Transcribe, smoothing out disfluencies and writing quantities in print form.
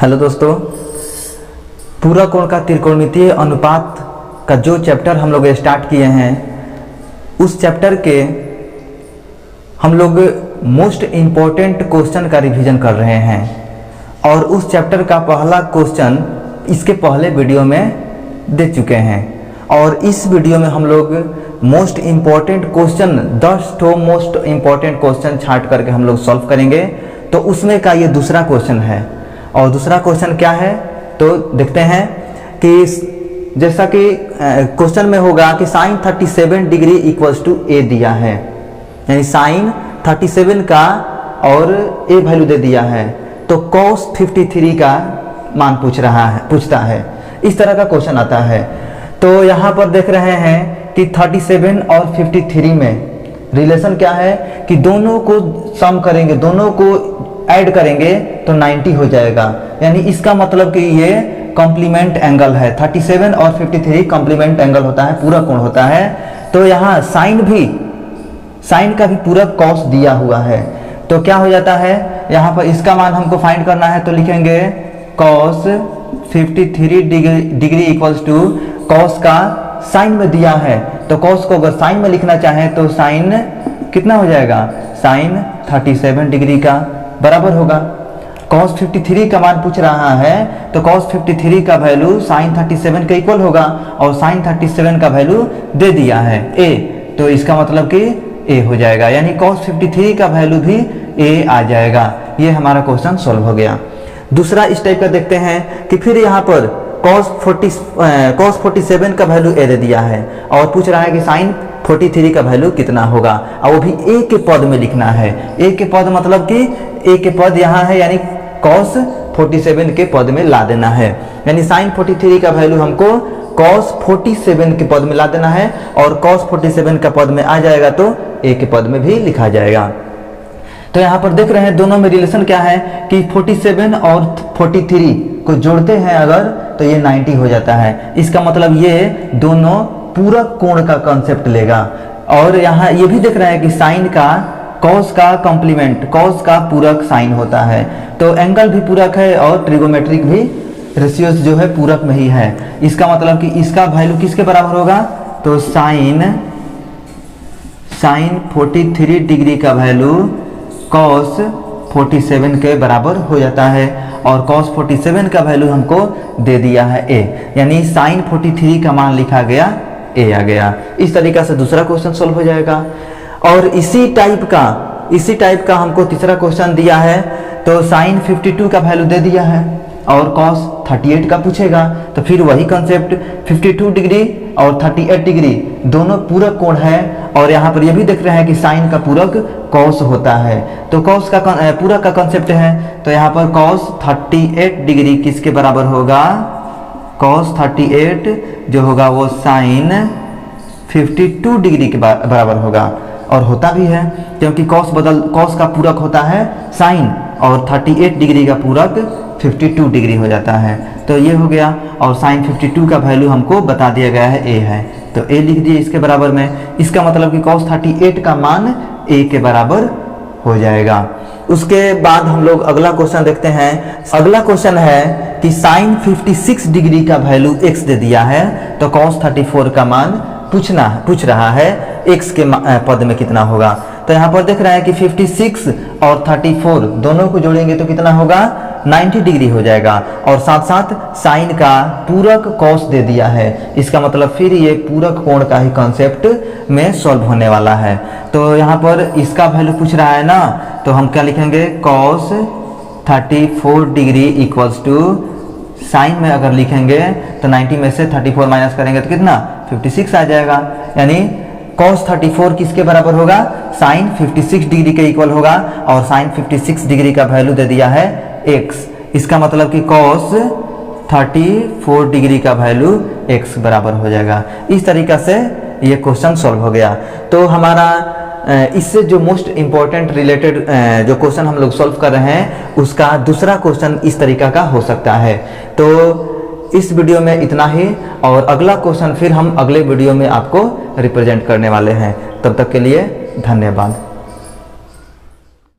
Hello दोस्तों, पूरा कोण का त्रिकोणमितीय अनुपात का जो चैप्टर हम लोग स्टार्ट किए हैं उस चैप्टर के हम लोग मोस्ट इम्पोर्टेंट क्वेश्चन का रिवीजन कर रहे हैं और उस चैप्टर का पहला क्वेश्चन इसके पहले वीडियो में दे चुके हैं और इस वीडियो में हम लोग most important question 10 most important question छांट करके हम लोग सॉल्व करेंगे। तो उसमें का ये दूसरा क्वेश्चन है और दूसरा क्वेश्चन क्या है तो देखते हैं कि जैसा कि क्वेश्चन में होगा कि साइन 37 डिग्री इक्वल्स टू ए दिया है, यानी साइन 37 का और ए वैल्यू दे दिया है तो cos 53 का मान पूछता है। इस तरह का क्वेश्चन आता है। तो यहाँ पर देख रहे हैं कि 37 और 53 में रिलेशन क्या है कि दोनों को सम करेंगे, दोनों को ऐड करेंगे तो 90 हो जाएगा, यानी इसका मतलब कि ये कॉम्प्लीमेंट एंगल है। 37 और 53 कॉम्प्लीमेंट एंगल होता है, पूरक कोण होता है। तो यहाँ साइन का भी पूरक cos दिया हुआ है तो क्या हो जाता है, यहाँ पर इसका मान हमको फाइंड करना है तो लिखेंगे cos 53 degree equals to cos का साइन में दिया है तो cos को अगर साइन में लिखना चाहें तो साइन कितना हो जाएगा, साइन 37 डिग्री का बराबर होगा। cos 53 का मान पूछ रहा है तो cos 53 का वैल्यू साइन 37 के इक्वल होगा और साइन 37 का वैल्यू दे दिया है a, तो इसका मतलब कि a हो जाएगा, यानी cos 53 का वैल्यू भी a आ जाएगा। ये हमारा क्वेश्चन सॉल्व हो गया। दूसरा इस टाइप का देखते हैं कि फिर यहाँ पर cos 47 का वैल्यू a दे दिया है और पूछ रहा है कि साइन 43 का वैल्यू कितना होगा और वो भी a के पद में लिखना है। a के पद मतलब कि a के पद यहाँ है, यानी cos 47 के पद में ला देना है, यानी साइन 43 का वैल्यू हमको cos 47 के पद में ला देना है और cos 47 का पद में आ जाएगा तो a के पद में भी लिखा जाएगा। तो यहाँ पर देख रहे हैं दोनों में रिलेशन क्या है कि 47 और 43 को जोड़ते हैं अगर तो ये 90 हो जाता है। इसका मतलब ये दोनों पूरक कोण का कॉन्सेप्ट लेगा। और यहाँ ये भी देख रहे हैं कि साइन का cos का कॉम्प्लीमेंट, cos का पूरक साइन होता है तो एंगल भी पूरक है और ट्रिगोमेट्रिक भी रेशियोज जो है पूरक में ही है। इसका मतलब कि इसका वैल्यू किसके बराबर होगा तो साइन 43 डिग्री का वैल्यू cos 47 के बराबर हो जाता है और cos 47 का वैल्यू हमको दे दिया है a, यानी साइन 43 का मान लिखा गया a आ गया। इस तरीका से दूसरा क्वेश्चन सॉल्व हो जाएगा। और इसी टाइप का हमको तीसरा क्वेश्चन दिया है तो साइन 52 का वैल्यू दे दिया है और cos 38 का पूछेगा तो फिर वही कॉन्सेप्ट 52 डिग्री और 38 डिग्री दोनों पूरक कोण है और यहाँ पर ये भी देख रहे हैं कि साइन का पूरक cos होता है तो cos का पूरक का कॉन्सेप्ट है तो यहाँ पर cos 38 डिग्री किसके बराबर होगा, cos 38 जो होगा वो साइन 52 डिग्री के बराबर होगा और होता भी है क्योंकि cos का पूरक होता है साइन और 38 डिग्री का पूरक 52 डिग्री हो जाता है। तो ये हो गया और साइन 52 का वैल्यू हमको बता दिया गया है a है तो a लिख दिए इसके बराबर में। इसका मतलब कि cos 38 का मान a के बराबर हो जाएगा। उसके बाद हम लोग अगला क्वेश्चन देखते हैं। अगला क्वेश्चन है कि साइन 56 डिग्री का वैल्यू x दे दिया है तो cos 34 का मान पूछ रहा है x के पद में कितना होगा। तो यहाँ पर देख रहे हैं कि 56 और 34 दोनों को जोड़ेंगे तो कितना होगा, 90 डिग्री हो जाएगा और साथ साथ साइन का पूरक cos दे दिया है। इसका मतलब फिर ये पूरक कोण का ही कॉन्सेप्ट में सॉल्व होने वाला है। तो यहाँ पर इसका वैल्यू पूछ रहा है ना तो हम क्या लिखेंगे, cos 34 degree equals to sine में अगर लिखेंगे तो 90 में से 34 माइनस करेंगे तो कितना 56 आ जाएगा, यानी cos 34 किसके बराबर होगा, साइन 56 डिग्री के इक्वल होगा और साइन 56 डिग्री का वैल्यू दे दिया है x। इसका मतलब कि cos 34 डिग्री का वैल्यू x बराबर हो जाएगा। इस तरीका से ये क्वेश्चन सॉल्व हो गया। तो हमारा इससे जो मोस्ट इम्पोर्टेंट रिलेटेड जो क्वेश्चन हम लोग सॉल्व कर रहे हैं उसका दूसरा क्वेश्चन इस तरीका का हो सकता है। तो इस वीडियो में इतना ही और अगला क्वेश्चन फिर हम अगले वीडियो में आपको रिप्रेजेंट करने वाले हैं। तब तक के लिए धन्यवाद।